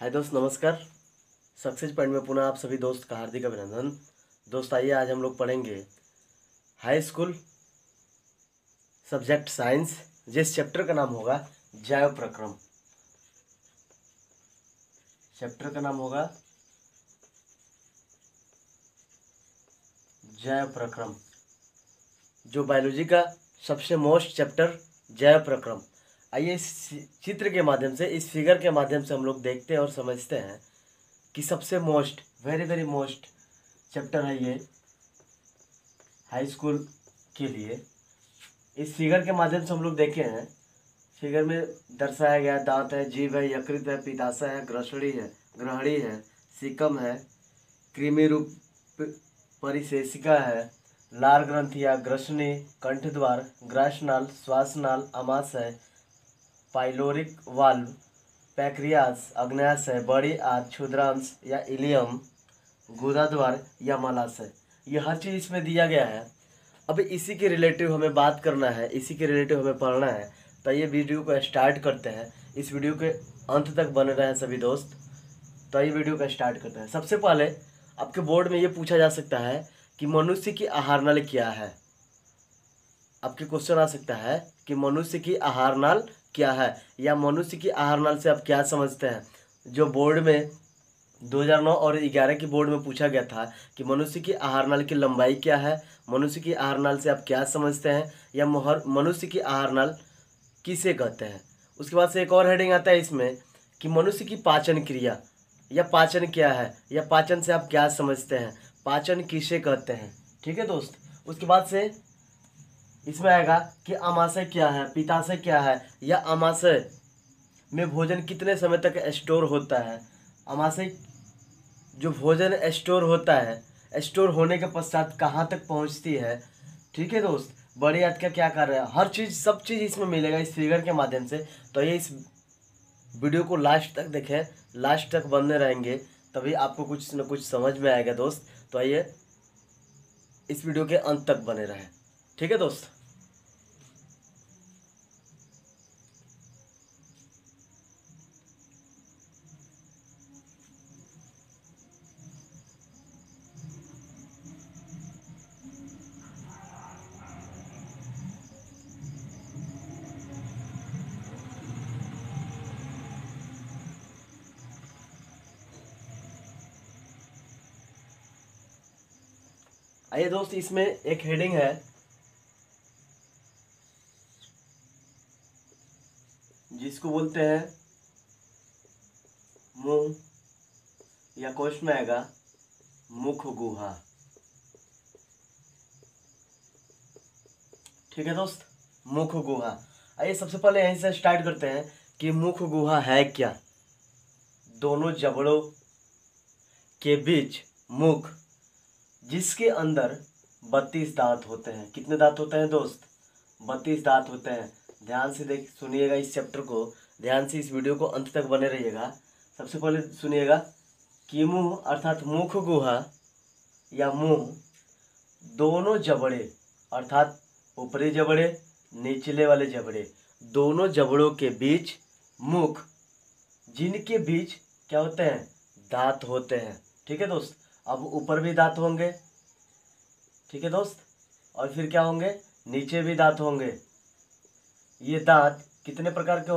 हाय दोस्त, नमस्कार। Success point में पुनः आप सभी दोस्त का हार्दिक अभिनंदन। दोस्त आइए आज हम लोग पढ़ेंगे हाई स्कूल सब्जेक्ट साइंस, जिस चैप्टर का नाम होगा जैव प्रक्रम। चैप्टर का नाम होगा जैव प्रक्रम, जो बायोलॉजी का सबसे मोस्ट चैप्टर जैव प्रक्रम। आइए इस चित्र के माध्यम से, इस फिगर के माध्यम से हम लोग देखते हैं और समझते हैं कि सबसे most very very most chapter है ये हाई स्कूल के लिए। इस फिगर के माध्यम से हम लोग देखे हैं, फिगर में दर्शाया गया दांत है, जीभ है, यकृत है, पित्ताशय है, ग्रहणी है, सीकम है, कृमि रूप परिशेषिका है, लार ग्रंथिया, ग्रसनी, कंठद्वार, ग्रासनाल, श्वासनाल, आमाशय, पाइलोरिक वाल्व, पैक्रियास, अग्न्याशय, बड़ी आंत, क्षुद्रांश या इलियम, गुदाद्वार या मलाशय। ये हर चीज़ इसमें दिया गया है। अब इसी के रिलेटिव हमें बात करना है, इसी के रिलेटिव हमें पढ़ना है। तो ये वीडियो को स्टार्ट करते हैं। इस वीडियो के अंत तक बने रहें सभी दोस्त। तो ये वीडियो का स्टार्ट करते हैं। सबसे पहले आपके बोर्ड में ये पूछा जा सकता है कि मनुष्य की आहार नल क्या है। आपके क्वेश्चन आ सकता है कि मनुष्य की आहार नल क्या है, या मनुष्य की आहार नल से आप क्या समझते हैं। जो बोर्ड में 2009 और 11 की बोर्ड में पूछा गया था कि मनुष्य की आहार नल की लंबाई क्या है, मनुष्य की आहार नल से आप क्या समझते हैं, या मनुष्य की आहार नल किसे कहते हैं। उसके बाद से एक और हेडिंग आता है इसमें कि मनुष्य की पाचन क्रिया, या पाचन क्या है, या पाचन से आप क्या समझते हैं, पाचन किसे कहते हैं। ठीक है दोस्त। उसके बाद से इसमें आएगा कि आमाशय क्या है, पित्ताशय क्या है, या आमाशय में भोजन कितने समय तक स्टोर होता है। आमाशय जो भोजन स्टोर होता है, स्टोर होने के पश्चात कहाँ तक पहुँचती है। ठीक है दोस्त। बड़ी आंत का क्या कार्य है, हर चीज़ सब चीज़ इसमें मिलेगा इस फिगर के माध्यम से। तो ये इस वीडियो को लास्ट तक देखें, लास्ट तक बने रहेंगे, तभी आपको कुछ न कुछ समझ में आएगा दोस्त। तो आइए इस वीडियो के अंत तक बने रहें। ठीक है दोस्त। आइए दोस्त, इसमें एक हेडिंग है जिसको बोलते हैं मुंह, या क्वेश्चन में आएगा मुख गुहा। ठीक है दोस्त, मुख गुहा। आइए सबसे पहले यहीं से स्टार्ट करते हैं कि मुख गुहा है क्या। दोनों जबड़ों के बीच मुख, जिसके अंदर 32 दांत होते हैं। कितने दांत होते हैं दोस्त? 32 दांत होते हैं। ध्यान से देख सुनिएगा इस चैप्टर को, ध्यान से इस वीडियो को अंत तक बने रहिएगा। सबसे पहले सुनिएगा कि मुंह अर्थात मुख गुहा या मुंह, दोनों जबड़े अर्थात ऊपरी जबड़े, निचले वाले जबड़े, दोनों जबड़ों के बीच मुख, जिनके बीच क्या होते हैं? दांत होते हैं। ठीक है दोस्त। अब ऊपर भी दांत होंगे। ठीक है दोस्त। और फिर क्या होंगे? नीचे भी दांत होंगे। ये दांत कितने प्रकार के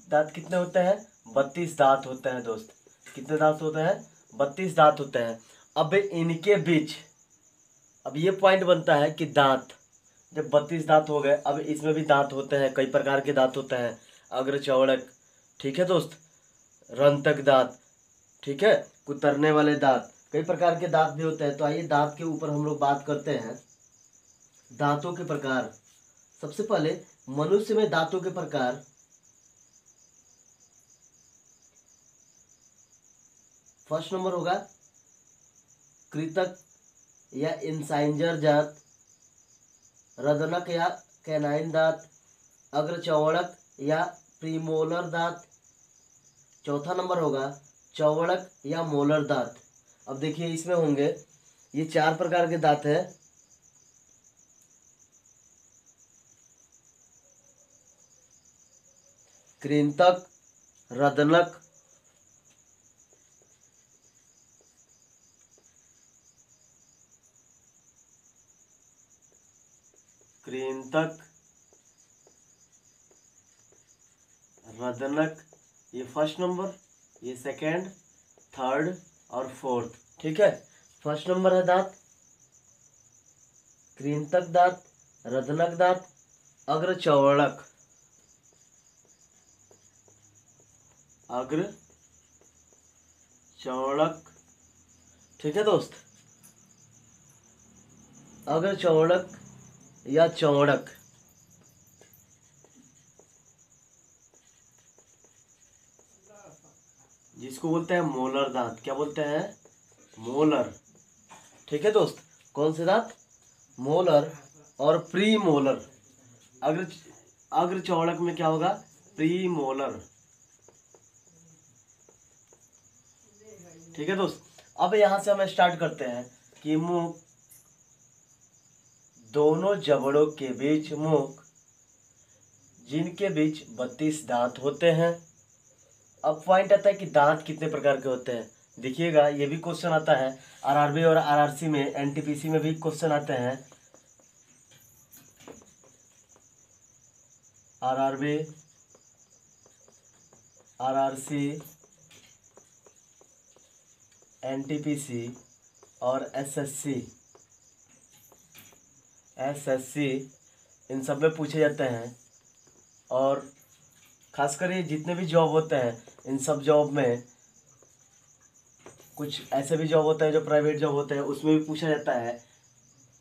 दांत कितने होते हैं? 32 दांत होते हैं दोस्त। कितने दांत होते हैं? 32 दांत होते हैं। अब इनके बीच, अब ये पॉइंट बनता है कि दांत जब 32 दांत हो गए, अब इसमें भी दांत होते हैं, कई प्रकार के दांत होते हैं। अग्र चौड़क, ठीक है दोस्त, रंतक दांत, ठीक है, कुतरने वाले दांत, कई प्रकार के दांत भी होते हैं। तो आइए दांत के ऊपर हम लोग बात करते हैं। दांतों के प्रकार। सबसे पहले मनुष्य में दांतों के प्रकार। फर्स्ट नंबर होगा कृतक या इंसाइजर दांत, रदनक या कैनाइन दांत, अग्रचौड़क या प्रीमोलर दांत। चौथा नंबर होगा चौड़क या मोलर दांत। अब देखिए इसमें होंगे, ये 4 प्रकार के दांत हैं। कृंतक, रदनक, कृंतक, रदनक, ये फर्स्ट नंबर, ये सेकेंड, थर्ड और फोर्थ। ठीक है, फर्स्ट नंबर है दांत, कृंतक दांत, रदनक दांत, अग्रचौड़क, अग्रचौड़क। ठीक है दोस्त, अग्रचौड़क या चौड़क, जिसको बोलते हैं मोलर दांत। क्या बोलते हैं? मोलर। ठीक है दोस्त, कौन से दांत? मोलर और प्री मोलर। अग्र अग्रचौड़क में क्या होगा? Pre molar. ठीक है दोस्त, अब यहां से हम स्टार्ट करते हैं कि मुख, दोनों जबड़ों के बीच मुख, जिनके बीच 32 दांत होते हैं। अब पॉइंट आता है कि दांत कितने प्रकार के होते हैं। देखिएगा, ये भी क्वेश्चन आता है आरआरबी और आरआरसी में, एनटीपीसी में भी क्वेश्चन आते हैं। आरआरबी, आरआरसी, एनटीपीसी और एसएससी, इन सब में पूछे जाते हैं। और खासकर ये जितने भी जॉब होते हैं, इन सब जॉब में कुछ ऐसे भी जॉब होते हैं जो प्राइवेट जॉब होते हैं, उसमें भी पूछा जाता है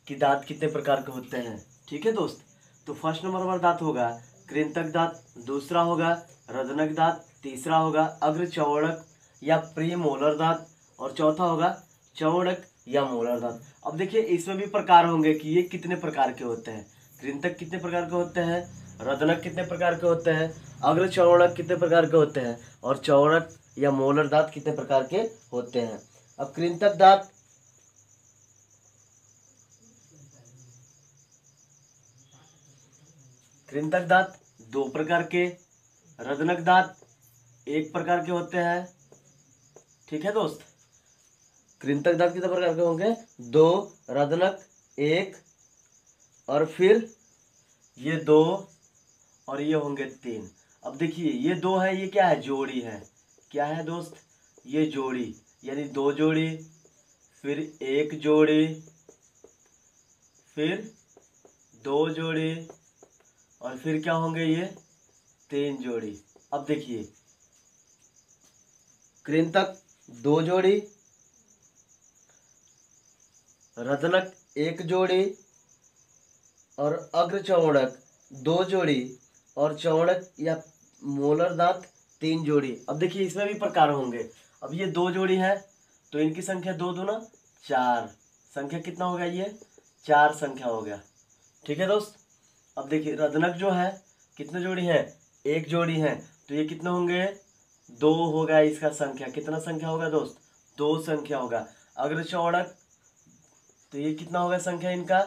कि दांत कितने प्रकार के होते हैं। ठीक है दोस्त, तो फर्स्ट नंबर पर दांत होगा कृंतक दांत, दूसरा होगा रदनक दांत, तीसरा होगा अग्रचौड़क या प्री मोलर दांत, और चौथा होगा चौड़क या मोलर दांत। अब देखिए, इसमें भी प्रकार होंगे कि ये कितने प्रकार के होते हैं। कृंतक कितने प्रकार के होते हैं, रदनक कितने प्रकार के होते हैं, अग्रचौड़क कितने प्रकार के होते हैं, और चौड़क या मोलर दांत कितने प्रकार के होते हैं। अब कृंतक दांत, कृंतक दांत 2 प्रकार के, रदनक दांत 1 प्रकार के होते हैं। ठीक है दोस्त, कृंतक दांत कितने प्रकार के होंगे? 2, रदनक 1, और फिर ये 2 और ये होंगे 3। अब देखिए, ये 2 है, ये क्या है? जोड़ी है। क्या है दोस्त? ये जोड़ी, यानी 2 जोड़ी, फिर 1 जोड़ी, फिर 2 जोड़ी, और फिर क्या होंगे? ये 3 जोड़ी। अब देखिए, कृंतक 2 जोड़ी, रदनक 1 जोड़ी, और अग्रचौड़क 2 जोड़ी, और चौड़क या मोलर दांत 3 जोड़ी। अब देखिए, इसमें भी प्रकार होंगे। अब ये 2 जोड़ी है, तो इनकी संख्या 2 दूना 4, संख्या कितना हो गया? ये 4 संख्या हो गया। ठीक है दोस्त, अब देखिए, रदनक जो है कितने जोड़ी है? 1 जोड़ी है, तो ये कितने होंगे? 2 हो गया इसका संख्या। कितना संख्या होगा दोस्त? 2 संख्या होगा। अग्रचौड़क, तो ये कितना होगा संख्या इनका?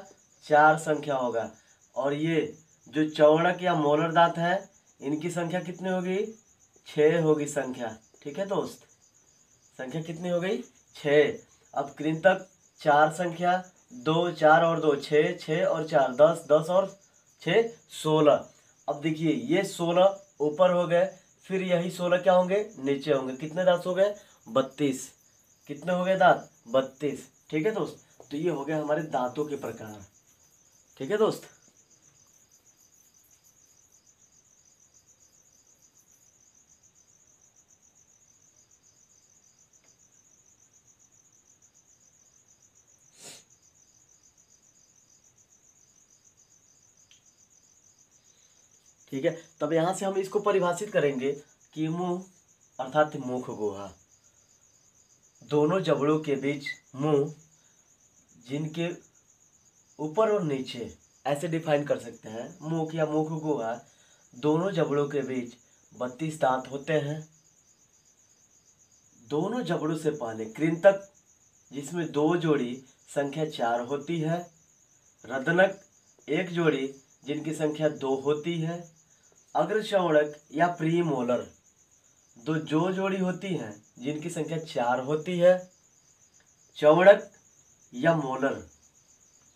4 संख्या होगा। और ये जो चौड़क या मोलर दांत है, इनकी संख्या कितनी होगी? 6 होगी संख्या। ठीक है दोस्त, संख्या कितनी हो गई? 6। अब कृंतक 4 संख्या, 2, 4 और 2 6, 6 और 4 10, 10 और 6 16। अब देखिए, ये 16 ऊपर हो गए, फिर यही 16 क्या होंगे? नीचे होंगे। कितने दांत हो गए? 32। कितने हो गए दांत? 32। ठीक है दोस्त, तो ये हो गया हमारे दांतों के प्रकार। ठीक है दोस्त, ठीक है। तब यहां से हम इसको परिभाषित करेंगे कि मुंह अर्थात मुख गुहा, दोनों जबड़ों के बीच मुंह, जिनके ऊपर और नीचे, ऐसे डिफाइन कर सकते हैं। मुख या मुख गुहा, दोनों जबड़ों के बीच 32 दांत होते हैं। दोनों जबड़ों से पहले कृंतक, जिसमें 2 जोड़ी, संख्या 4 होती है। रदनक 1 जोड़ी, जिनकी संख्या 2 होती है। अग्रचौड़क या प्रीमोलर, दो जो जोड़ी होती हैं, जिनकी संख्या 4 होती है। चौड़क या मोलर,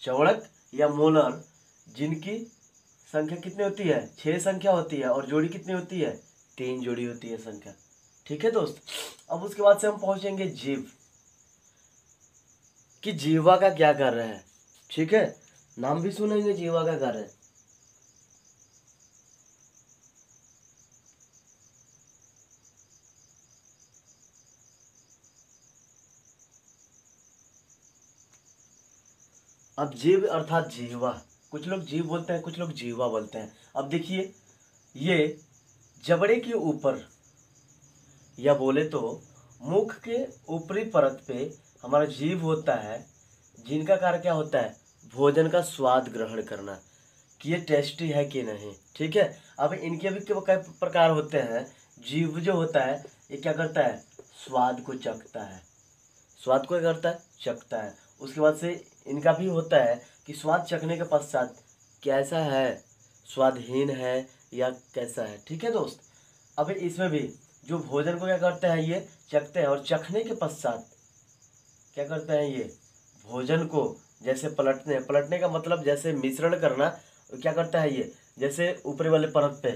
चौड़क या मोलर, जिनकी संख्या कितनी होती है, 6 संख्या होती है, और जोड़ी कितनी होती है, 3 जोड़ी होती है संख्या। ठीक है दोस्त। अब उसके बाद से हम पहुंचेंगे जीव, कि जीवा का क्या कार्य है। ठीक है, नाम भी सुनेंगे जीवा का कार्य। अब जीव अर्थात जीवा, कुछ लोग जीव बोलते हैं, कुछ लोग जीवा बोलते हैं। अब देखिए, ये जबड़े के ऊपर, या बोले तो मुख के ऊपरी परत पे हमारा जीव होता है, जिनका कार्य क्या होता है, भोजन का स्वाद ग्रहण करना, कि ये टेस्टी है कि नहीं। ठीक है, अब इनके भी कई प्रकार होते हैं। जीव जो होता है ये क्या करता है, स्वाद को चखता है, स्वाद को क्या करता है, चखता है। उसके बाद से इनका भी होता है कि स्वाद चखने के पश्चात कैसा है, स्वादहीन है या कैसा है। ठीक है दोस्त। अब इसमें भी जो भोजन को क्या करते हैं, ये चखते हैं, और चखने के पश्चात क्या करते हैं, ये भोजन को जैसे पलटने, पलटने का मतलब जैसे मिश्रण करना, क्या करता है ये, जैसे ऊपरी वाले परत पे,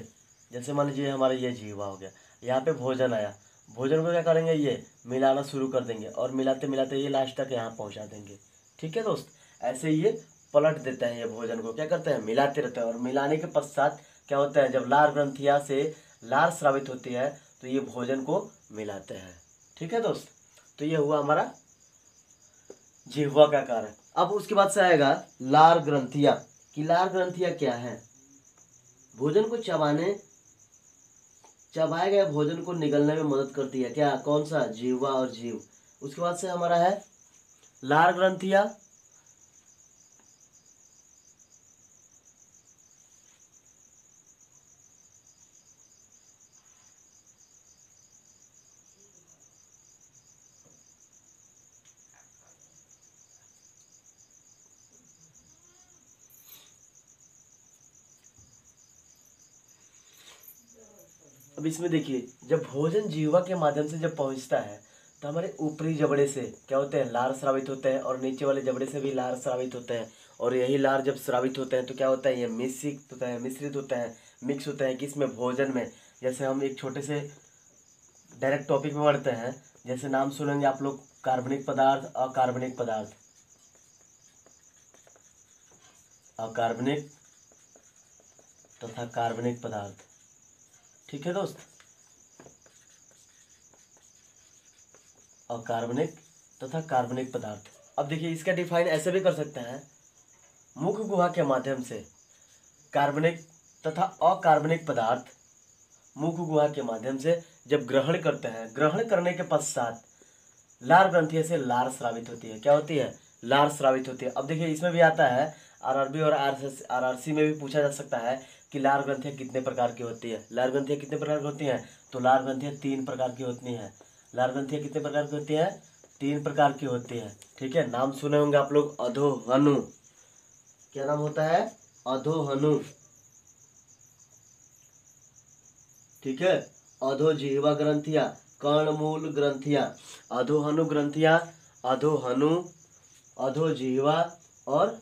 जैसे मान लीजिए हमारा ये जीवा हो गया, यहाँ पे भोजन आया, भोजन को क्या करेंगे, ये मिलाना शुरू कर देंगे, और मिलाते मिलाते ये लास्ट तक यहाँ पहुँचा देंगे। ठीक है दोस्त। ऐसे ये पलट देते हैं, ये भोजन को क्या करते हैं, मिलाते रहते हैं, और मिलाने के पश्चात क्या होता है, जब लार ग्रंथिया से लार स्रावित होती है तो ये भोजन को मिलाते हैं। ठीक है दोस्त। तो ये हुआ हमारा जिह्वा का कार्य। अब उसके बाद से आएगा लार ग्रंथिया, कि लार ग्रंथिया क्या है, भोजन को चबाने, चबाए गए भोजन को निगलने में मदद करती है। क्या, कौन सा, जिह्वा और जीव। उसके बाद से हमारा है लार ग्रंथिया, अब इसमें देखिए, जब भोजन जीवा के माध्यम से जब पहुंचता है तो हमारे ऊपरी जबड़े से क्या होते हैं, लार स्रावित होते हैं, और नीचे वाले जबड़े से भी लार स्रावित होते हैं। और यही लार जब स्रावित होते हैं तो क्या होता है, ये मिश्रित होता है, मिश्रित होता है, मिक्स होता है किसमें, भोजन में। जैसे हम एक छोटे से डायरेक्ट टॉपिक में बढ़ते हैं, जैसे नाम सुनेंगे आप लोग, कार्बनिक पदार्थ, अकार्बनिक पदार्थ, अकार्बनिक तथा कार्बनिक पदार्थ। ठीक है दोस्त। अकार्बनिक तथा कार्बनिक पदार्थ। अब देखिए, इसका डिफाइन ऐसे भी कर सकते हैं, मुख गुहा के माध्यम से कार्बनिक तथा अकार्बनिक पदार्थ मुख गुहा के माध्यम से जब ग्रहण करते हैं, ग्रहण करने के पश्चात लार ग्रंथि से लार स्रावित होती है। क्या होती है, लार स्रावित होती है। अब देखिए, इसमें भी आता है, आरआरबी और आरआरसी में भी पूछा जा सकता है कि लार ग्रंथियाँ कितने प्रकार की होती है। लार ग्रंथियाँ कितने प्रकार की होती हैं, तो लार ग्रंथियाँ 3 प्रकार की होती हैं। लार ग्रंथियाँ कितने प्रकार की होती हैं, 3 प्रकार की होती हैं। ठीक है, नाम सुने होंगे आप लोग, अधोहनु। क्या नाम होता है, अधोहनु। ठीक है, अधोजिह्वा ग्रंथियां, कर्णमूल ग्रंथियां, अधोहनु ग्रंथियां, अधोहनु, अधोजिह्वा और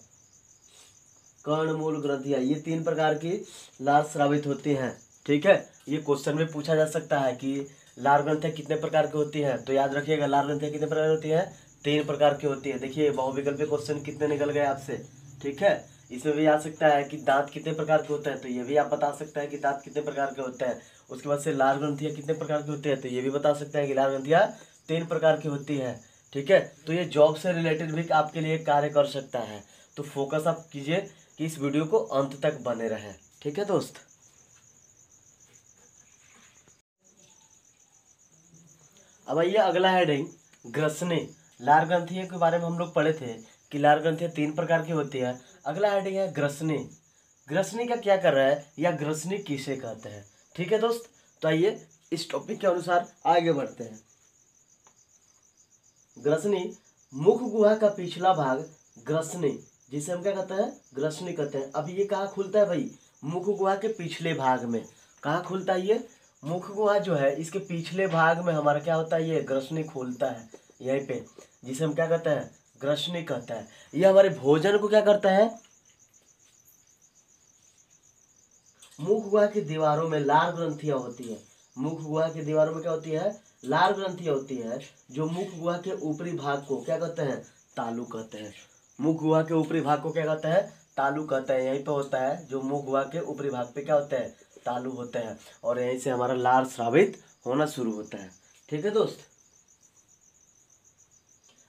कर्णमूल ग्रंथियां, ये 3 प्रकार की लार स्रावित होती हैं। ठीक है, ये क्वेश्चन में पूछा जा सकता है कि लार ग्रंथियां कितने प्रकार की होती हैं। तो याद रखिएगा, लार ग्रंथियां कितने प्रकार की होती हैं, 3 प्रकार की होती है। देखिए, बहुविकल्पी क्वेश्चन कितने निकल गए आपसे। ठीक है, इसमें भी आ सकता है कि दांत कितने प्रकार के होते हैं, तो ये भी आप बता सकते हैं कि दांत कितने प्रकार के होते हैं। उसके बाद से लार ग्रंथियां कितने प्रकार की होती है, तो ये भी बता सकते हैं कि लार ग्रंथियां 3 प्रकार की होती है। ठीक है, तो ये जॉब से रिलेटेड भी आपके लिए कार्य कर सकता है। तो फोकस आप कीजिए कि इस वीडियो को अंत तक बने रहें। ठीक है दोस्त। अब आइए अगला हेडिंग, ग्रसनी। लार ग्रंथियों के बारे में हम लोग पढ़े थे कि लार ग्रंथियां 3 प्रकार की होती है। अगला हेडिंग है ग्रसनी। ग्रसनी का क्या कर रहा है, या ग्रसनी किसे कहते हैं। ठीक है दोस्त, तो आइए इस टॉपिक के अनुसार आगे बढ़ते हैं। ग्रसनी, मुख गुहा का पिछला भाग ग्रसनी, जिसे हम क्या कहते हैं, ग्रसनी कहते हैं। अब ये कहाँ खुलता है भाई, मुख गुहा के पिछले भाग में। कहाँ खुलता है ये, मुख गुहा जो है इसके पिछले भाग में हमारा क्या होता है, ये ग्रसनी खुलता है यहीं पे, जिसे हम क्या कहते हैं, ग्रसनी कहते हैं। ये हमारे भोजन को क्या करता है, मुख गुहा की दीवारों में लार ग्रंथियां होती है। मुख गुहा की दीवारों में क्या होती है? लार ग्रंथियां होती है, जो मुख गुहा के ऊपरी भाग को क्या कहते हैं? तालु कहते हैं। मुख गुहा के ऊपरी भाग को क्या कहते हैं? तालु कहते हैं। यहीं पे होता है जो मुख गुहा के ऊपरी भाग पे क्या होते हैं? तालु होते हैं, और यहीं से हमारा लार स्रावित होना शुरू होता है। ठीक है दोस्त।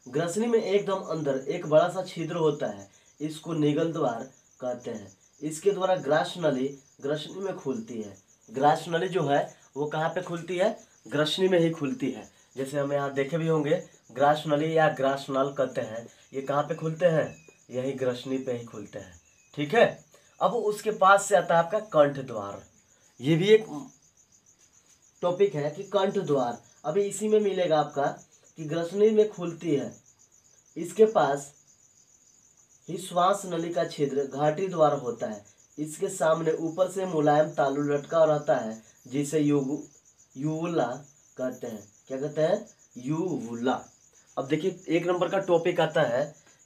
ग्रसनी में एकदम अंदर एक बड़ा सा छिद्र होता है, इसको निगल द्वार कहते हैं। इसके द्वारा ग्रास नली ग्रसनी में खुलती है। ग्रास नली जो है वो कहाँ पे खुलती है? ग्रसनी में ही खुलती है। जैसे हम यहाँ देखे भी होंगे, ग्रास नली या ग्रास नल कहते हैं, ये कहाँ पे खुलते हैं? यही ग्रसनी पे ही खुलते हैं। ठीक है। अब उसके पास से आता है आपका कंठ द्वार। ये भी एक टॉपिक है कि कंठ द्वार अभी इसी में मिलेगा आपका, कि ग्रसनी में खुलती है। इसके पास ही श्वास नली का छिद्र घाटी द्वार होता है। इसके सामने ऊपर से मुलायम तालु लटका रहता है, जिसे यूवुला कहते हैं। क्या कहते हैं? यूवुला। अब देखिए, एक नंबर का टॉपिक आता है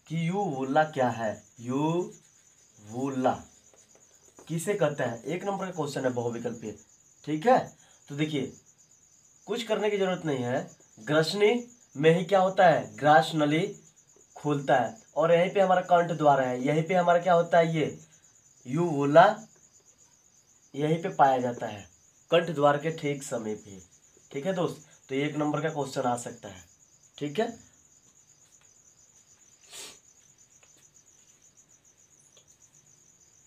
कि यूवुला क्या है? यूवुला किसे कहते हैं? एक नंबर का क्वेश्चन है, बहुविकल्पीय। ठीक है। तो देखिए, कुछ करने की जरूरत नहीं है। ग्रसनी में ही क्या होता है? ग्रास नली खुलता है, और यहीं पे हमारा कंठ द्वार है। यहीं पे हमारा क्या होता है? ये यूवुला यहीं पे पाया जाता है, कंठ द्वार के ठीक समीप ही। ठीक है दोस्त। तो ये एक नंबर का क्वेश्चन आ सकता है। ठीक है।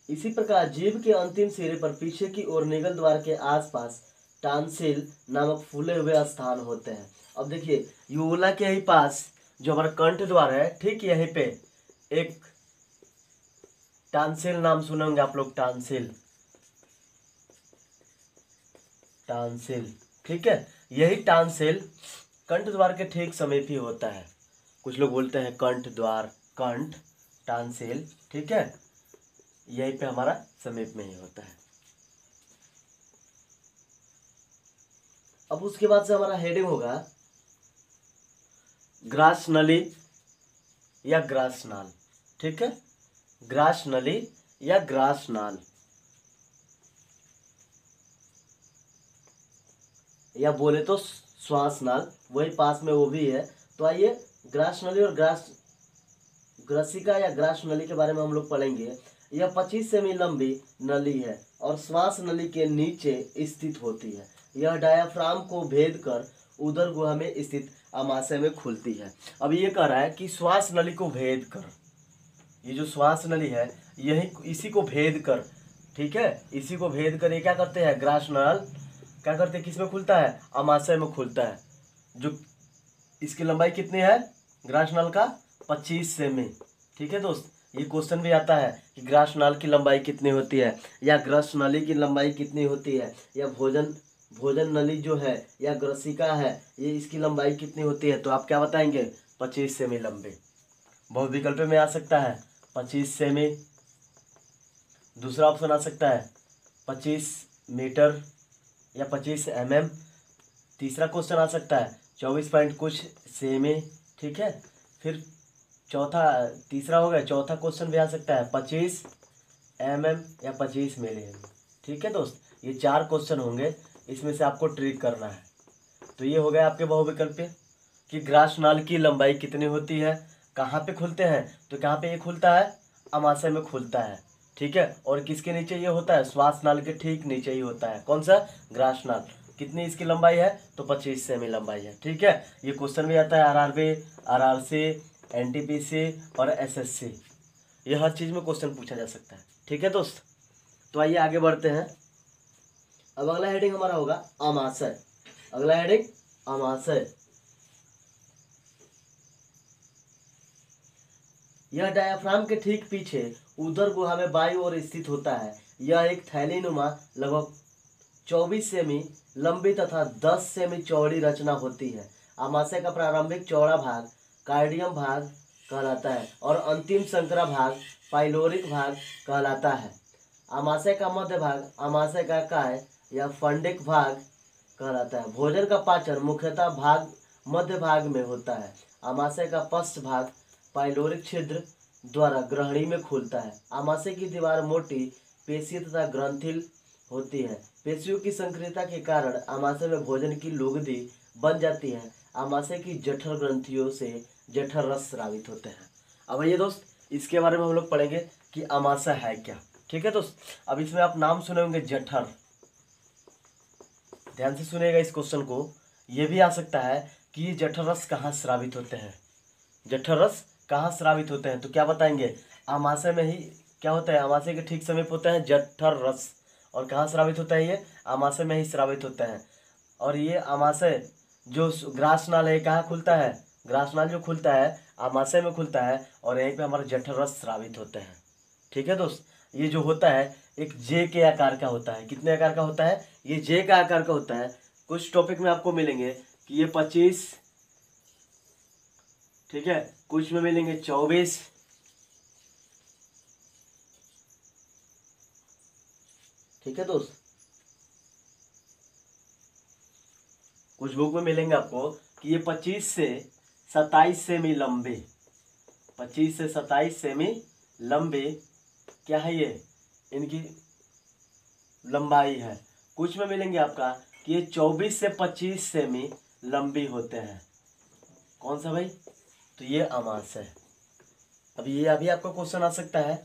इसी प्रकार जीभ के अंतिम सिरे पर पीछे की ओर निगल द्वार के आसपास टांसिल नामक फूले हुए स्थान होते हैं। अब देखिए, यूवुला के ही पास जो हमारा कंठ द्वार है, ठीक यहीं पे एक टांसिल नाम सुने होंगे आप लोग, टांसिल। टांसिल, ठीक है। यही टांसिल कंठ द्वार के ठीक समीप ही होता है। कुछ लोग बोलते हैं कंठ द्वार, कंठ, टांसिल। ठीक है। यहीं पे हमारा समीप में ही होता है। अब उसके बाद से हमारा हेडिंग होगा ग्रास नली या ग्रास नाल। ठीक है। ग्रास नली या ग्रास नाल, या बोले तो श्वास नाल, वही पास में वो भी है। तो आइए, ग्रास नली और ग्रसिका या ग्रास नली के बारे में हम लोग पढ़ेंगे। यह 25 सेमी लंबी नली है और श्वास नली के नीचे स्थित होती है। यह डायाफ्राम को भेद कर उदर गुहा में स्थित आमाशय में खुलती है। अब ये कह रहा है कि श्वास नली को भेद कर, ये जो श्वास नली है यही इसी को भेद कर, ठीक है, इसी को भेद कर ये क्या करते हैं? ग्रास नल क्या करते हैं? किसमें खुलता है? आमाशय में खुलता है। जो इसकी लंबाई कितनी है ग्रास नल का? 25 सेमी। ठीक है दोस्त। ये क्वेश्चन भी आता है कि ग्रास नल की लंबाई कितनी होती है, या ग्रस नली की लंबाई कितनी होती है, या भोजन नली जो है या ग्रसिका है, ये इसकी लंबाई कितनी होती है? तो आप क्या बताएंगे? 25 सेमी लंबे। बहुविकल्प में आ सकता है 25 सेमी। दूसरा ऑप्शन आ सकता है 25 मीटर या 25 mm। तीसरा क्वेश्चन आ सकता है 24 पॉइंट कुछ सेमी। ठीक है। फिर तीसरा हो गया। चौथा क्वेश्चन भी आ सकता है 25 mm या 25 मिली। ठीक है दोस्त। ये 4 क्वेश्चन होंगे, इसमें से आपको ट्रिक करना है। तो ये हो गया आपके बहुविकल्पीय कि ग्रास नाल की लंबाई कितनी होती है, कहाँ पे खुलते हैं? तो कहाँ पे ये खुलता है? आमाशय में खुलता है। ठीक है। और किसके नीचे ये होता है? श्वास नाल के ठीक नीचे ही होता है। कौन सा? ग्रास नाल। कितनी इसकी लंबाई है? तो 25 सेमी लंबाई है। ठीक है। ये क्वेश्चन भी आता है आरआरबी, आरआरसी, एनटीपीसी और एसएससी। ये हर चीज़ में क्वेश्चन पूछा जा सकता है। ठीक है दोस्त। तो आइए आगे बढ़ते हैं। अब अगला हेडिंग हमारा होगा आमाशय। अगला हेडिंग आमाशय। यह डायाफ्राम के ठीक पीछे उदर गुहा में बाईं ओर स्थित होता है। यह एक थैलीनुमा लगभग 24 सेमी लंबी तथा 10 सेमी चौड़ी रचना होती है। आमाशय का प्रारंभिक चौड़ा भाग कार्डियम भाग कहलाता है और अंतिम संकरा भाग पाइलोरिक भाग कहलाता है। आमाशय का मध्य भाग आमाशय का काय या फंडिक भाग कहलाता है। भोजन का पाचन मुख्यतः मध्य भाग में होता है। आमाशय का पश्च भाग पाइलोरिक छिद्र द्वारा ग्रहणी में खुलता है। आमाशय की दीवार मोटी पेशीय तथा होती है। पेशियों की संक्रियता के कारण आमाशय में भोजन की लुगदी बन जाती है। आमाशय की जठर ग्रंथियों से जठर रस स्रावित होते हैं। अब ये दोस्त इसके बारे में हम लोग पढ़ेंगे कि आमाशय है क्या। ठीक है दोस्त, अब इसमें आप नाम सुने होंगे जठर, ध्यान से सुनेगा इस क्वेश्चन को। ये भी आ सकता है कि ये जठर रस कहाँ स्रावित होते हैं, जठर रस कहाँ स्रावित होते हैं, तो क्या बताएंगे आमाशय में ही क्या होता है, आमाशय के ठीक समीप होता है जठर रस। और कहाँ स्रावित होता है, ये आमाशय में ही स्रावित होता है। और ये आमाशय जो ग्रासनाल है कहाँ खुलता है, ग्रासनाल जो खुलता है आमाशय में खुलता है, और यहीं पे हमारे जठर रस स्रावित होते हैं। ठीक है दोस्त, ये जो होता है एक जे के आकार का होता है। कितने आकार का होता है, ये जे का आकार का होता है। कुछ टॉपिक में आपको मिलेंगे कि ये 25, ठीक है, कुछ में मिलेंगे 24, ठीक है दोस्त, कुछ बुक में मिलेंगे आपको कि ये 25 से 27 सेमी लंबे, 25 से 27 सेमी लंबे क्या है ये, इनकी लंबाई है। कुछ में मिलेंगे आपका कि ये 24 से 25 सेमी लंबी होते हैं। कौन सा भाई, तो ये आमाशय। अभी ये अभी आपका क्वेश्चन आ सकता है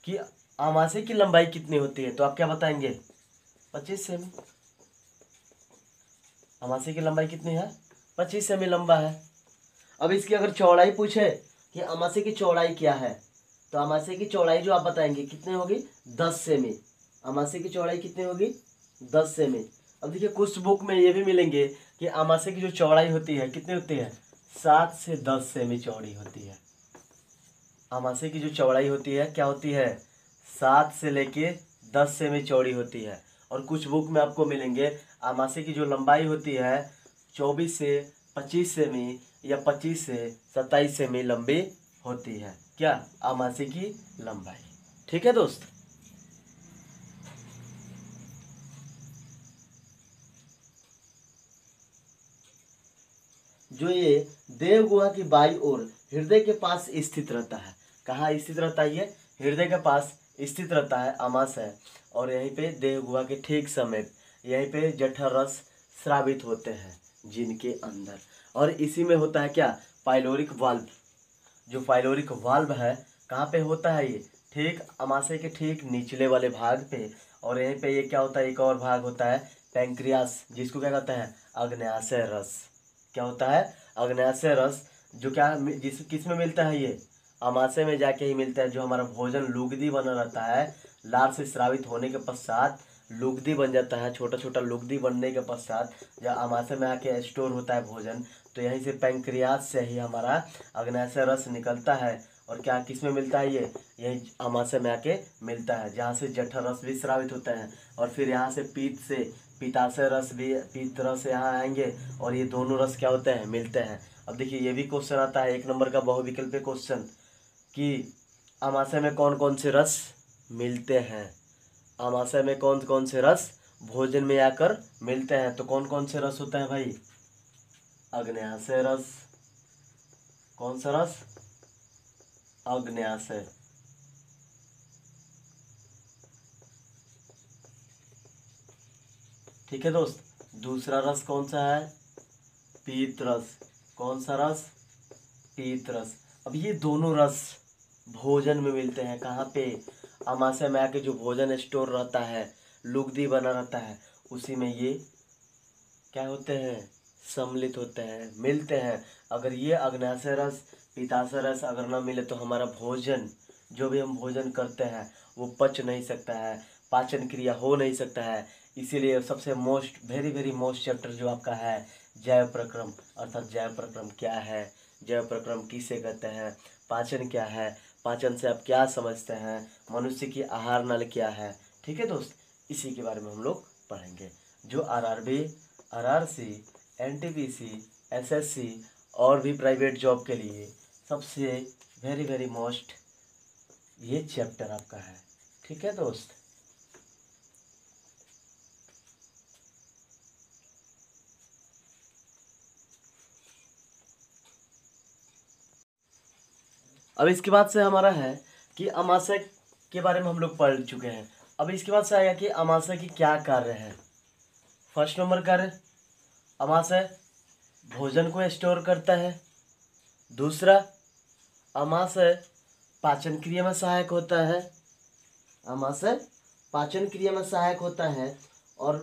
कि आमाशय की लंबाई कितनी होती है, तो आप क्या बताएंगे 25 सेमी। आमाशय की लंबाई कितनी है, 25 सेमी लंबा है। अब इसकी अगर चौड़ाई पूछे कि आमाशय की चौड़ाई क्या है, तो आमाशय की चौड़ाई जो आप बताएंगे कितनी होगी, 10 सेमी। आमाशय की चौड़ाई कितनी होगी, 10 सेमी। अब देखिए कुछ बुक में ये भी मिलेंगे कि आमाशय की जो चौड़ाई होती है कितनी होती है, 7 से 10 सेमी चौड़ी होती है। आमाशय की जो चौड़ाई होती है क्या होती है, 7 से लेके 10 सेमी चौड़ी होती है। और कुछ बुक में आपको मिलेंगे आमाशय की जो लंबाई होती है 24 से 25 सेमी या 25 से 27 सेमी लंबी होती है। क्या, आमाशय की लंबाई। ठीक है दोस्त, जो ये देव गुहा की बाई ओर हृदय के पास स्थित रहता है। कहाँ स्थित रहता है, ये हृदय के पास स्थित रहता है आमाशय। और यहीं पे देव गुहा के ठीक समीप यहीं पे जठर रस स्रावित होते हैं जिनके अंदर। और इसी में होता है क्या, पाइलोरिक वाल्व। जो पाइलोरिक वाल्व है कहाँ पे होता है, ये ठीक आमाशय के ठीक निचले वाले भाग पे। और यहीं पे ये क्या होता है, एक और भाग होता है पैंक्रियास, जिसको क्या कहते हैं, अग्न्याशय रस। क्या होता है, अग्न्याशय रस, जो क्या जिस किस में मिलता है, ये आमाशय में जाके ही मिलता है। जो हमारा भोजन लुगदी बना रहता है, लार से स्रावित होने के पश्चात लुगदी बन जाता है, छोटा छोटा लुगदी बनने के पश्चात जब आमाशय में आके स्टोर होता है भोजन, तो यहीं से पैंक्रियास से ही हमारा अग्न्याशय रस निकलता है। और क्या किस में मिलता है, ये यही आमाशय में आके मिलता है, जहाँ से जठर रस भी स्रावित होता है। और फिर यहाँ से पीत से पित्ताशय रस भी, पीत रस यहाँ आएंगे, और ये दोनों रस क्या होते हैं, मिलते हैं। अब देखिए ये भी क्वेश्चन आता है 1 नंबर का बहुविकल्पीय क्वेश्चन कि आमाशय में कौन कौन से रस मिलते हैं, आमाशय में कौन कौन से रस भोजन में आकर मिलते हैं। तो कौन कौन से रस होते हैं भाई, अग्न्याशय रस, कौन सा रस, अग्न्याशय। ठीक है दोस्त, दूसरा रस कौन सा है, पीत रस। कौन सा रस, पीत रस। अब ये दोनों रस भोजन में मिलते हैं कहाँ पे, आमाशय में आके जो भोजन स्टोर रहता है, लुगदी बना रहता है, उसी में ये क्या होते हैं, सम्मिलित होते हैं, मिलते हैं। अगर ये अग्न्याशय रस पित्ताशय रस अगर ना मिले तो हमारा भोजन, जो भी हम भोजन करते हैं वो पच नहीं सकता है, पाचन क्रिया हो नहीं सकता है। इसीलिए सबसे most very very most chapter जो आपका है जैव प्रक्रम, अर्थात जैव प्रक्रम क्या है, जैव प्रक्रम किसे कहते हैं, पाचन क्या है, पाचन से आप क्या समझते हैं, मनुष्य की आहार नल क्या है। ठीक है दोस्त, इसी के बारे में हम लोग पढ़ेंगे। जो आरआरबी, आरआरसी, एनटीपीसी, एसएससी और भी प्राइवेट जॉब के लिए सबसे वेरी वेरी मोस्ट ये चैप्टर आपका है। ठीक है दोस्त, अब इसके बाद से हमारा है कि अमाशय के बारे में हम लोग पढ़ चुके हैं। अब इसके बाद से आएगा कि अमाशय की क्या कार्य है। फर्स्ट नंबर कार्य, अमाशय भोजन को स्टोर करता है। दूसरा, अमाशय पाचन क्रिया में सहायक होता है। अमाशय पाचन क्रिया में सहायक होता है और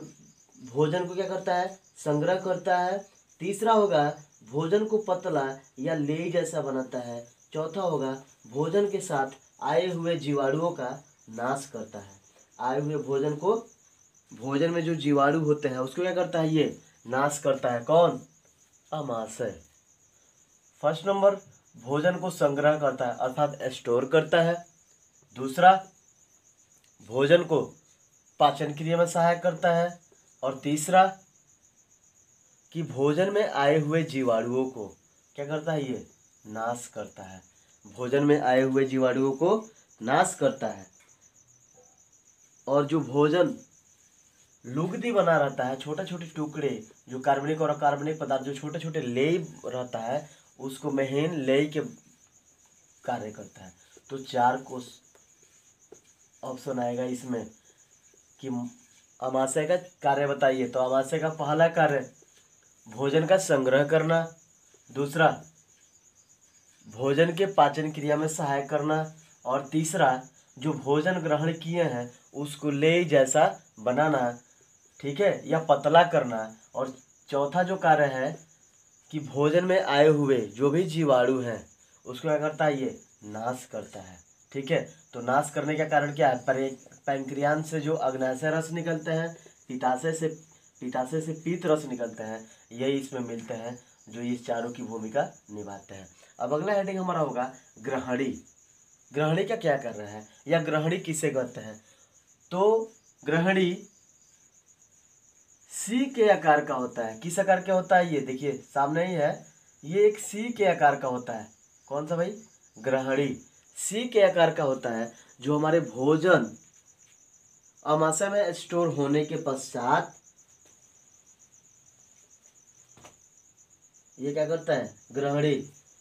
भोजन को क्या करता है, संग्रह करता है। तीसरा होगा, भोजन को पतला या लेई जैसा बनाता है। चौथा होगा, भोजन के साथ आए हुए जीवाणुओं का नाश करता है। आए हुए भोजन को, भोजन में जो जीवाणु होते हैं उसको क्या करता है, ये नाश करता है। कौन? अमाशय। फर्स्ट नंबर, भोजन को संग्रह करता है अर्थात स्टोर करता है। दूसरा, भोजन को पाचन क्रिया में सहायक करता है। और तीसरा, कि भोजन में आए हुए जीवाणुओं को क्या करता है, ये नाश करता है। भोजन में आए हुए जीवाणुओं को नाश करता है। और जो भोजन लुगदी बना रहता है, छोटे छोटे टुकड़े, जो कार्बनिक और अकार्बनिक पदार्थ जो छोटे छोटे लेई रहता है, उसको महीन लेई के कार्य करता है। तो 4 ऑप्शन आएगा इसमें कि अमाशय का कार्य बताइए। तो अमाशय का पहला कार्य भोजन का संग्रह करना। दूसरा, भोजन के पाचन क्रिया में सहायक करना। और तीसरा, जो भोजन ग्रहण किए हैं उसको लेई जैसा बनाना, ठीक है, या पतला करना। और चौथा जो कार्य है कि भोजन में आए हुए जो भी जीवाणु हैं उसको क्या करता है, ये नाश करता है। ठीक है, तो नाश करने का कारण क्या है, पैंक्रियास से जो अग्नाशय रस निकलते हैं, पित्ताशय से पीत रस निकलते हैं, यही इसमें मिलते हैं जो इस चारों की भूमिका निभाते हैं। अब अगला हेडिंग हमारा होगा ग्रहणी। ग्रहणी का क्या कर रहे हैं या ग्रहणी किसे कहते हैं? तो ग्रहणी सी के आकार का होता है। किस आकार का होता है, ये देखिए सामने ही है, ये एक सी के आकार का होता है। कौन सा भाई? ग्रहणी सी के आकार का होता है, जो हमारे भोजन अमाशय में स्टोर होने के पश्चात ये क्या करता है, ग्रहणी,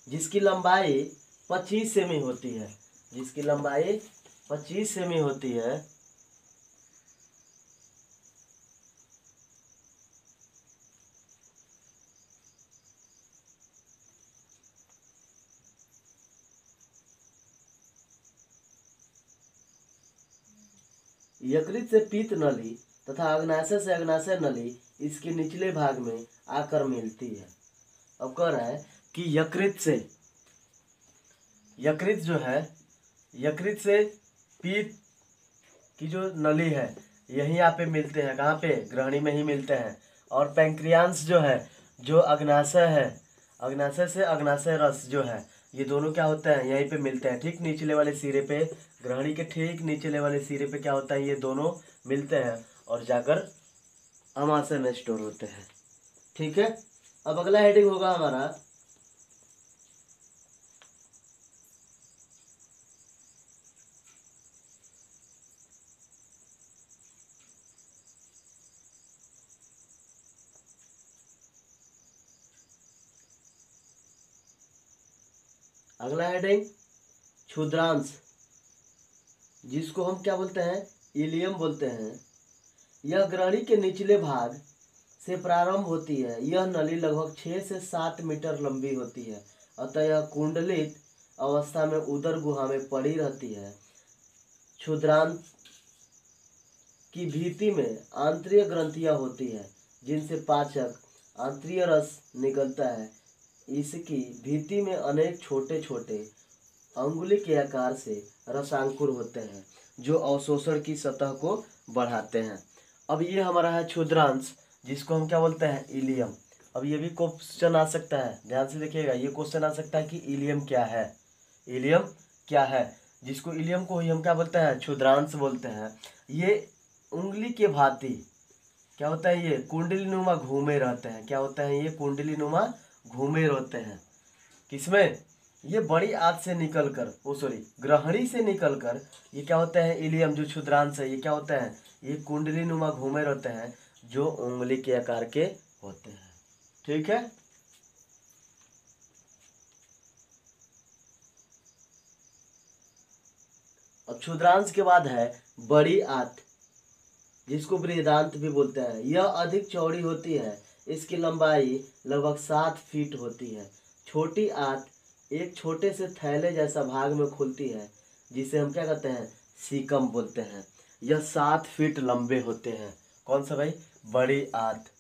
जिसकी लंबाई 25 सेमी होती है, जिसकी लंबाई 25 सेमी होती है, यकृत से पीत नली तथा अग्नाशय से अग्नाशय नली इसके निचले भाग में आकर मिलती है। अब कह रहा है कि यकृत जो है, यकृत से पीत की जो नली है यही यहाँ पे मिलते हैं। कहाँ पे? ग्रहणी में ही मिलते हैं। और पैंक्रियास जो है, जो अग्नाशय है, अग्नाशय से अग्नाशय रस जो है, ये दोनों क्या होते हैं, यहीं पे मिलते हैं। ठीक निचले वाले सिरे पे, ग्रहणी के ठीक निचले वाले सिरे पे क्या होता है, ये दोनों मिलते हैं और जाकर अमाशय में स्टोर होते हैं। ठीक है, अब अगला हेडिंग होगा हमारा अगला हेडिंग क्षुद्रांश, जिसको हम क्या बोलते हैं, इलियम बोलते हैं। यह ग्रहणी के निचले भाग से प्रारंभ होती है। यह नली लगभग 6 से 7 मीटर लंबी होती है, अतः यह कुंडलित अवस्था में उदर गुहा में पड़ी रहती है। क्षुद्रांत की भीति में आंतरिक ग्रंथियां होती है, जिनसे पाचक आंतरिक रस निकलता है। इसकी भीति में अनेक छोटे छोटे अंगुली के आकार से रसांकुर होते हैं, जो अवशोषण की सतह को बढ़ाते हैं। अब ये हमारा है क्षुद्रांश, जिसको हम क्या बोलते हैं, इलियम। अब ये भी क्वेश्चन आ सकता है, ध्यान से देखिएगा, ये क्वेश्चन आ सकता है कि इलियम क्या है, इलियम क्या है, जिसको इलियम को ही हम क्या बोलते हैं, क्षुद्रांश बोलते हैं। ये उंगली के भांति क्या होता है, ये कुंडली नुमा घूमे रहते हैं। क्या होता है, ये कुंडली नुमा घूमे रहते हैं। किसमें? ये बड़ी आंत से निकलकर, ग्रहणी से निकलकर ये क्या होता है, इलियम जो क्षुद्रांश है, ये क्या होता है, ये कुंडली नुमा घूमे रहते हैं, जो उंगली के आकार के होते हैं। ठीक है, अब क्षुद्रांश के बाद है बड़ी आंत, जिसको बृहदांत भी बोलते हैं। यह अधिक चौड़ी होती है, इसकी लंबाई लगभग 7 फीट होती है। छोटी आंत एक छोटे से थैले जैसा भाग में खुलती है, जिसे हम क्या कहते हैं, सीकम बोलते हैं। यह 7 फीट लंबे होते हैं। कौन सा भाई, बड़ी आंत।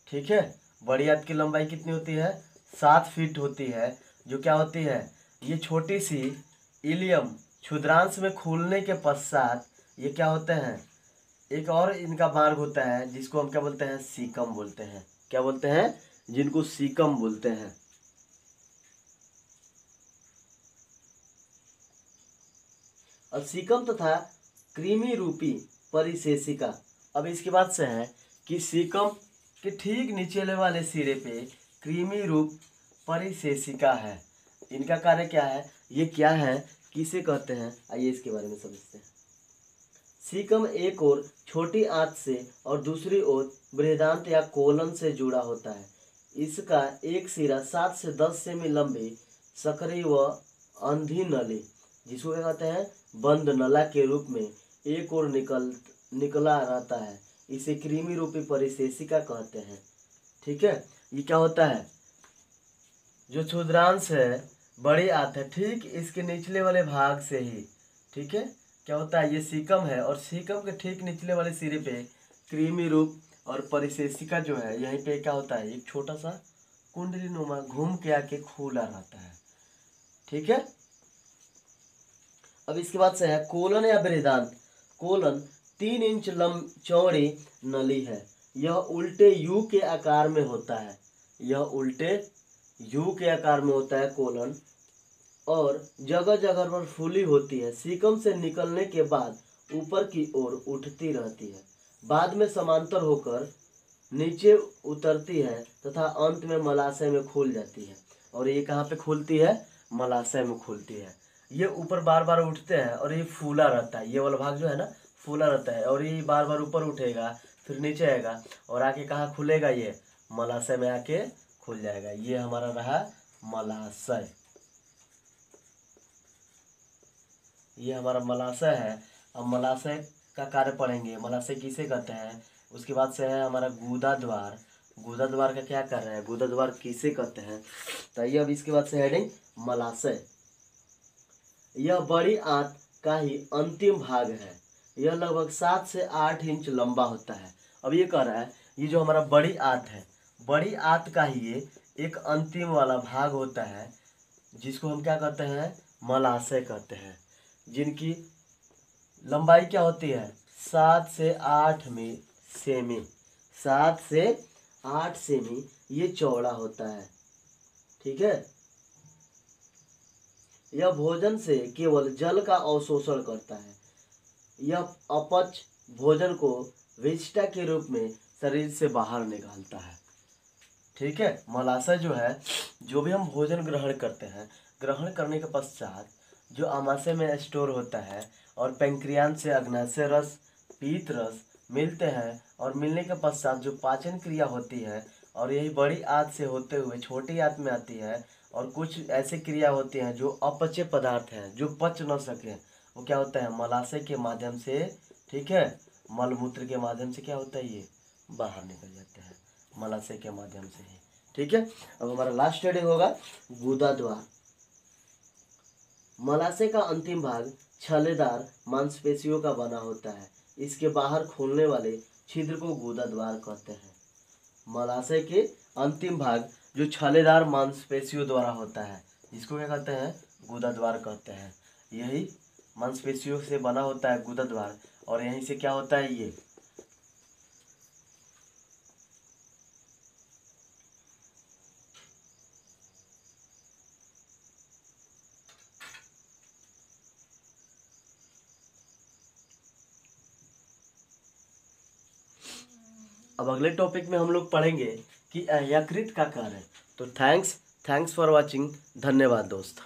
ठीक है, बड़ी आंत की लंबाई कितनी होती है, 7 फीट होती है। जो क्या होती है, ये छोटी सी इलियम क्षुद्रांश में खुलने के पश्चात ये क्या होते हैं, एक और इनका मार्ग होता है जिसको हम क्या बोलते हैं, सीकम बोलते हैं। क्या बोलते हैं, जिनको सीकम बोलते हैं। अब सीकम तथा कृमि रूपी परिशेषिका। अब इसके बाद से है कि सीकम के ठीक नीचे वाले सिरे पे कृमि रूप परिशेषिका है। इनका कार्य क्या है, ये क्या है, किसे कहते हैं, आइए इसके बारे में समझते हैं। सीकम एक ओर छोटी आंत से और दूसरी ओर बृहदांत या कोलन से जुड़ा होता है। इसका एक सिरा 7 से 10 सेमी लंबी सकरी व अंधी नली, जिसको क्या कहते हैं, बंद नला के रूप में एक ओर निकला रहता है। इसे कृमि रूपी परिशेषिका कहते हैं। ठीक है, ये क्या होता है, जो क्षुद्रांश है, बड़ी आंत है, ठीक इसके निचले वाले भाग से ही, ठीक है, क्या होता है, ये सीकम है और सीकम के ठीक निचले वाले सिरे पे कृमि रूप और परिशेषिका जो है, यहीं पे क्या होता है, एक छोटा सा कुंडली नुमा घूम के आके खुला रहता है। ठीक है, अब इसके बाद से है कोलन या बृहदांत। कोलन 3 इंच चौड़ी नली है। यह उल्टे यू के आकार में होता है। यह उल्टे यू के आकार में होता है कोलन, और जगह जगह पर फूली होती है। सीकम से निकलने के बाद ऊपर की ओर उठती रहती है, बाद में समांतर होकर नीचे उतरती है तथा अंत में मलाशय में खुल जाती है। और ये कहाँ पे खुलती है, मलाशय में खुलती है। ये ऊपर बार बार उठते हैं और ये फूला रहता है, ये वाला भाग जो है ना फूला रहता है, और ये बार बार ऊपर उठेगा फिर नीचे आएगा और आके कहाँ खुलेगा, ये मलाशय में आके खुल जाएगा। ये हमारा रहा मलाशय, ये हमारा मलाशय है। अब मलाशय का कार्य पढ़ेंगे, मलाशय किसे कहते हैं। उसके बाद से है हमारा गुदा द्वार। गुदा द्वार का क्या कर रहा है, गुदा द्वार किसे कहते हैं, तो ये अब इसके बाद से हेडिंग मलाशय। यह बड़ी आंत का ही अंतिम भाग है। यह लगभग 7 से 8 इंच लंबा होता है। अब ये कह रहा है, ये जो हमारा बड़ी आंत है, बड़ी आंत का ही ये एक अंतिम वाला भाग होता है, जिसको हम क्या कहते हैं, मलाशय कहते हैं, जिनकी लंबाई क्या होती है, 7 से 8 में सेमी, 7 से 8 सेमी ये चौड़ा होता है। ठीक है, यह भोजन से केवल जल का अवशोषण करता है। यह अपच भोजन को विष्टा के रूप में शरीर से बाहर निकालता है। ठीक है, मलाशय जो है, जो भी हम भोजन ग्रहण करते हैं, ग्रहण करने के पश्चात जो आमाशय में स्टोर होता है और पैंक्रियाज से अग्नाशय रस, पीत रस मिलते हैं, और मिलने के पश्चात जो पाचन क्रिया होती है, और यही बड़ी आंत से होते हुए छोटी आंत में आती है, और कुछ ऐसी क्रिया होती हैं जो अपचे पदार्थ हैं जो पच न सके, वो क्या होता है, मलाशय के माध्यम से, ठीक है, मलमूत्र के माध्यम से क्या होता है, ये बाहर निकल जाते हैं मलाशय के माध्यम से ही। ठीक है, अब हमारा लास्ट हेडिंग होगा गुदा द्वार। मलाशय का अंतिम भाग छल्लेदार मांसपेशियों का बना होता है। इसके बाहर खुलने वाले छिद्र को गुदा द्वार कहते हैं। मलाशय के अंतिम भाग जो छल्लेदार मांसपेशियों द्वारा होता है, जिसको क्या कहते हैं, गुदा द्वार कहते हैं। यही मांसपेशियों से बना होता है गुदा द्वार, और यहीं से क्या होता है, ये अब अगले टॉपिक में हम लोग पढ़ेंगे कि यकृत का कार्य। तो थैंक्स फॉर वॉचिंग, धन्यवाद दोस्त।